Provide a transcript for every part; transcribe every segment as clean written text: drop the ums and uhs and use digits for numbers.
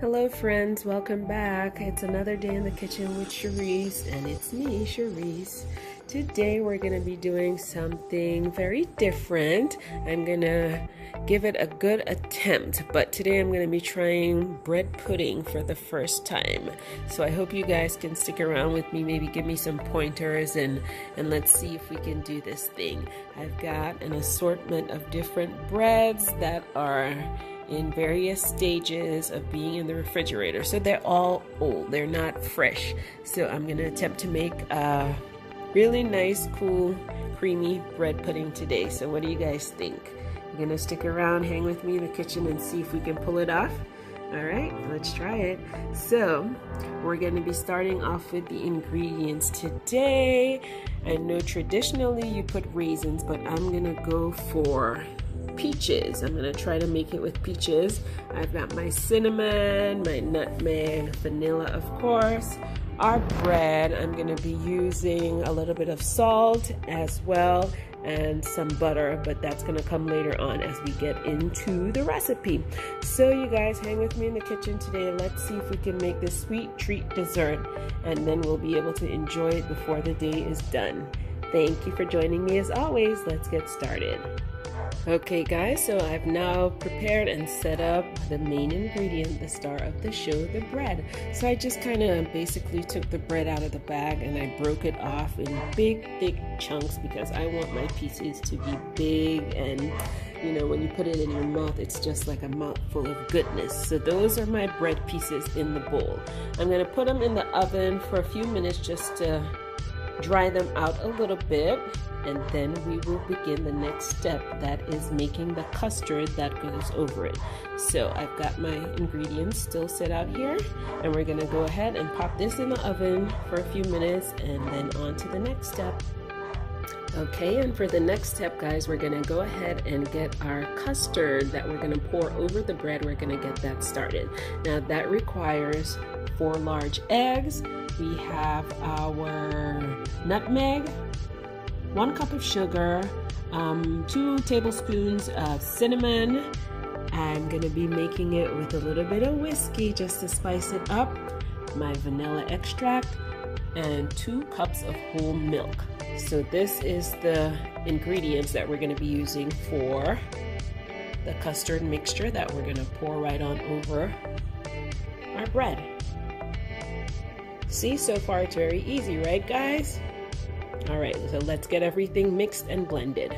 Hello friends, welcome back. It's another day in the kitchen with Cherise, and it's me, Cherise. Today we're going to be doing something very different. I'm going to give it a good attempt, but today I'm going to be trying bread pudding for the first time. So I hope you guys can stick around with me, maybe give me some pointers, and let's see if we can do this thing. I've got an assortment of different breads that are in various stages of being in the refrigerator. So they're all old, they're not fresh. So I'm gonna attempt to make a really nice, cool, creamy bread pudding today. So what do you guys think? You're gonna stick around, hang with me in the kitchen and see if we can pull it off? All right, let's try it. So we're gonna be starting off with the ingredients today. I know traditionally you put raisins, but I'm gonna go for peaches. I'm gonna try to make it with peaches. I've got my cinnamon, my nutmeg, vanilla, of course. Our bread, I'm gonna be using a little bit of salt as well and some butter, but that's gonna come later on as we get into the recipe. So you guys hang with me in the kitchen today. Let's see if we can make this sweet treat dessert, and then we'll be able to enjoy it before the day is done. Thank you for joining me as always. Let's get started. Okay guys, so I've now prepared and set up the main ingredient, the star of the show, the bread. So I just kind of basically took the bread out of the bag and I broke it off in big, thick chunks because I want my pieces to be big, and you know, when you put it in your mouth, it's just like a mouthful of goodness. So those are my bread pieces in the bowl. I'm going to put them in the oven for a few minutes just to dry them out a little bit, and then we will begin the next step, that is making the custard that goes over it. So I've got my ingredients still set out here, and we're gonna go ahead and pop this in the oven for a few minutes and then on to the next step. Okay, and for the next step guys, we're gonna go ahead and get our custard that we're gonna pour over the bread. We're gonna get that started. Now that requires 4 large eggs. We have our nutmeg, 1 cup of sugar, 2 tablespoons of cinnamon. I'm gonna be making it with a little bit of whiskey just to spice it up, my vanilla extract, and 2 cups of whole milk. So this is the ingredients that we're gonna be using for the custard mixture that we're gonna pour right on over our bread. See, so far it's very easy, right guys? All right, so let's get everything mixed and blended.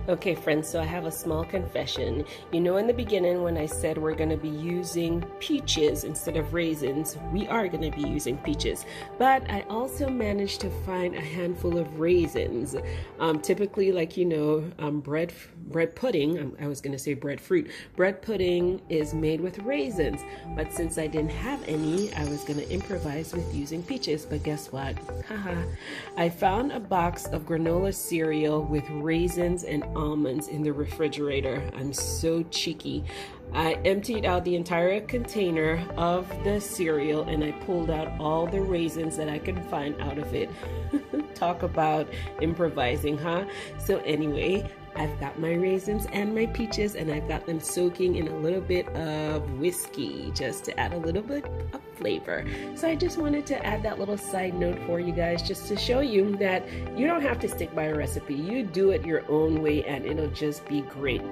Okay friends, so I have a small confession. You know, in the beginning when I said we're gonna be using peaches instead of raisins, we are gonna be using peaches, but I also managed to find a handful of raisins. Typically, like, you know, bread pudding, I was gonna say breadfruit. Bread pudding is made with raisins, but since I didn't have any, I was gonna improvise with using peaches, but guess what? Haha, I found a box of granola cereal with raisins and almonds in the refrigerator. I'm so cheeky. I emptied out the entire container of the cereal and I pulled out all the raisins that I could find out of it. Talk about improvising, huh? So anyway, I've got my raisins and my peaches, and I've got them soaking in a little bit of whiskey just to add a little bit of flavor. So I just wanted to add that little side note for you guys, just to show you that you don't have to stick by a recipe. You do it your own way and it'll just be great.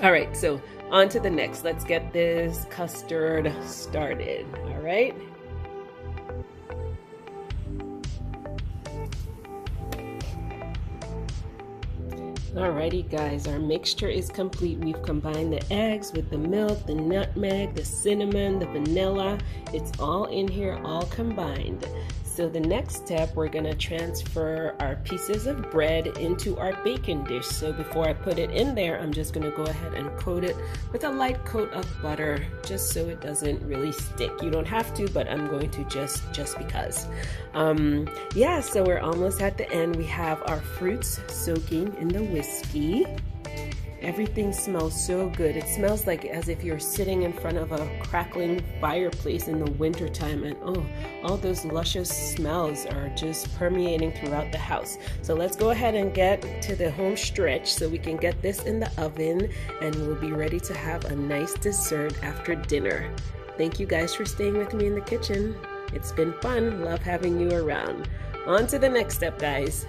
All right, so on to the next. Let's get this custard started. All right. Alrighty guys, our mixture is complete. We've combined the eggs with the milk, the nutmeg, the cinnamon, the vanilla. It's all in here, all combined. So the next step, we're gonna transfer our pieces of bread into our baking dish. So before I put it in there, I'm just gonna go ahead and coat it with a light coat of butter, just so it doesn't really stick. You don't have to, but I'm going to just because. Yeah, so we're almost at the end. We have our fruits soaking in the whiskey. Everything smells so good. It smells like as if you're sitting in front of a crackling fireplace in the winter time, and oh, all those luscious smells are just permeating throughout the house. So let's go ahead and get to the home stretch so we can get this in the oven, and we'll be ready to have a nice dessert after dinner. Thank you guys for staying with me in the kitchen. It's been fun. Love having you around. On to the next step, guys.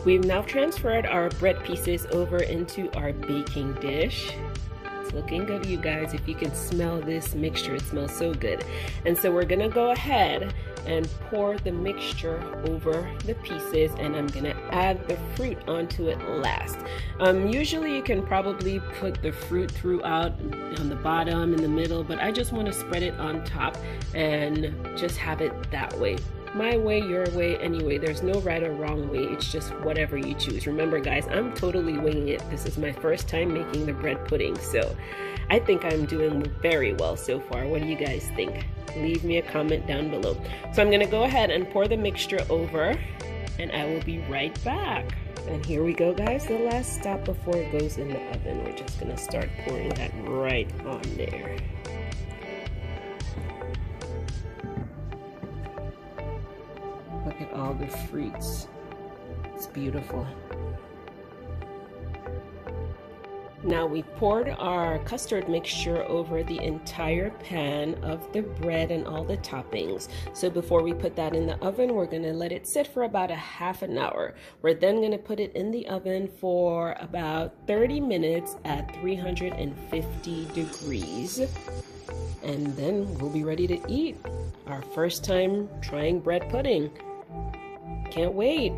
We've now transferred our bread pieces over into our baking dish. It's looking good, you guys. If you can smell this mixture, it smells so good. And so we're gonna go ahead and pour the mixture over the pieces, and I'm gonna add the fruit onto it last. Usually you can probably put the fruit throughout on the bottom, in the middle, but I just want to spread it on top and just have it that way. My way, your way, anyway. There's no right or wrong way. It's just whatever you choose. Remember, guys, I'm totally winging it. This is my first time making the bread pudding, so I think I'm doing very well so far. What do you guys think? Leave me a comment down below. So I'm gonna go ahead and pour the mixture over, and I will be right back. And here we go, guys, the last stop before it goes in the oven. We're just gonna start pouring that right on there. Look at all the fruits. It's beautiful. Now we poured our custard mixture over the entire pan of the bread and all the toppings. So before we put that in the oven, we're gonna let it sit for about a half an hour. We're then gonna put it in the oven for about 30 minutes at 350 degrees. And then we'll be ready to eat. Our first time trying bread pudding. Can't wait.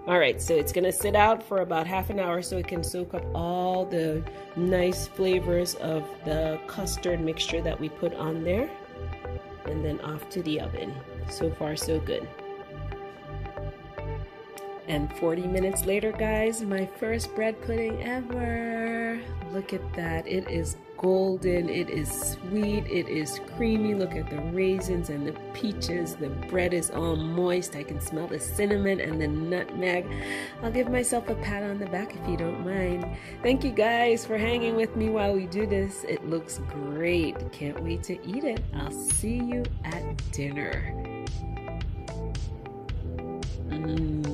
All right, so it's gonna sit out for about half an hour so it can soak up all the nice flavors of the custard mixture that we put on there, and then off to the oven. So far, so good. And 40 minutes later, guys, my first bread pudding ever. Look at that. It is golden, it is sweet, it is creamy. Look at the raisins and the peaches. The bread is all moist. I can smell the cinnamon and the nutmeg. I'll give myself a pat on the back if you don't mind. Thank you guys for hanging with me while we do this. It looks great. Can't wait to eat it. I'll see you at dinner. Yummy.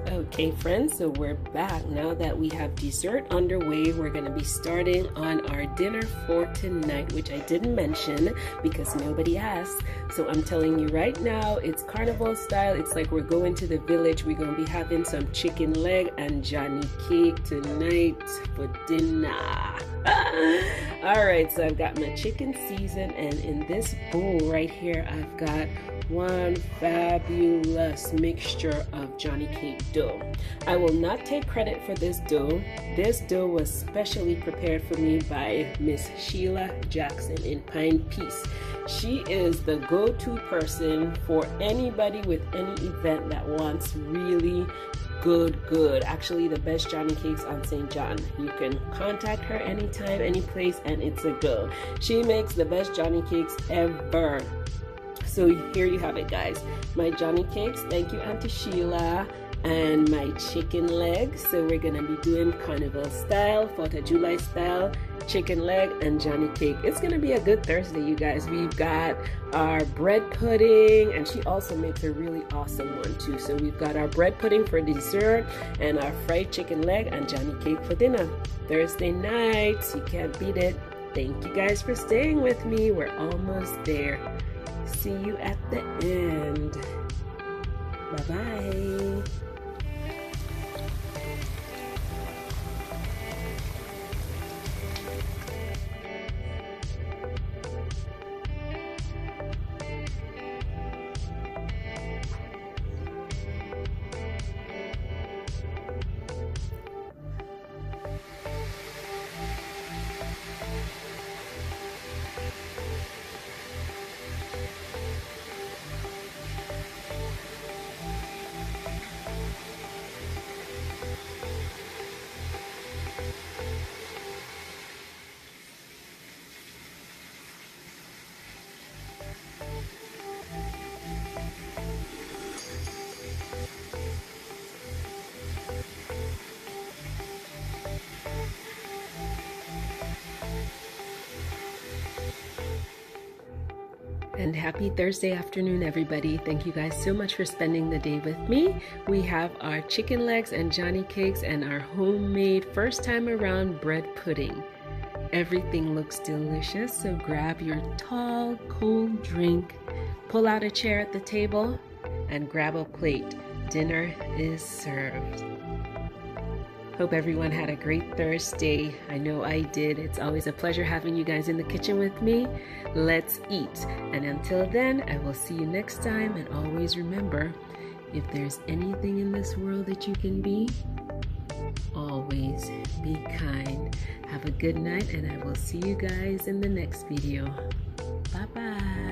Okay friends, so we're back. Now that we have dessert underway, we're going to be starting on our dinner for tonight, which I didn't mention because nobody asked. So I'm telling you right now, it's carnival style. It's like we're going to the village. We're going to be having some chicken leg and Johnny cake tonight for dinner. Alright, so I've got my chicken seasoned, and in this bowl right here, I've got one fabulous mixture of Johnny cake dough. I will not take credit for this dough. This dough was specially prepared for me by Miss Sheila Jackson in Pine Peace. She is the go-to person for anybody with any event that wants really good, actually the best Johnny cakes on St. John. You can contact her anytime, any place, and it's a go. She makes the best Johnny cakes ever. So here you have it, guys. My Johnny cakes, thank you Auntie Sheila, and my chicken leg. So we're gonna be doing carnival style, 4th of July style, chicken leg and Johnny cake. It's gonna be a good Thursday, you guys. We've got our bread pudding, and she also makes a really awesome one too. So we've got our bread pudding for dessert and our fried chicken leg and Johnny cake for dinner. Thursday nights, you can't beat it. Thank you guys for staying with me. We're almost there. See you at the end. Bye-bye. And happy Thursday afternoon, everybody. Thank you guys so much for spending the day with me. We have our chicken legs and Johnny cakes and our homemade first time around bread pudding. Everything looks delicious, so grab your tall, cold drink, pull out a chair at the table, and grab a plate. Dinner is served. Hope everyone had a great Thursday. I know I did. It's always a pleasure having you guys in the kitchen with me. Let's eat. And until then, I will see you next time. And always remember, if there's anything in this world that you can be, always be kind. Have a good night, and I will see you guys in the next video. Bye-bye.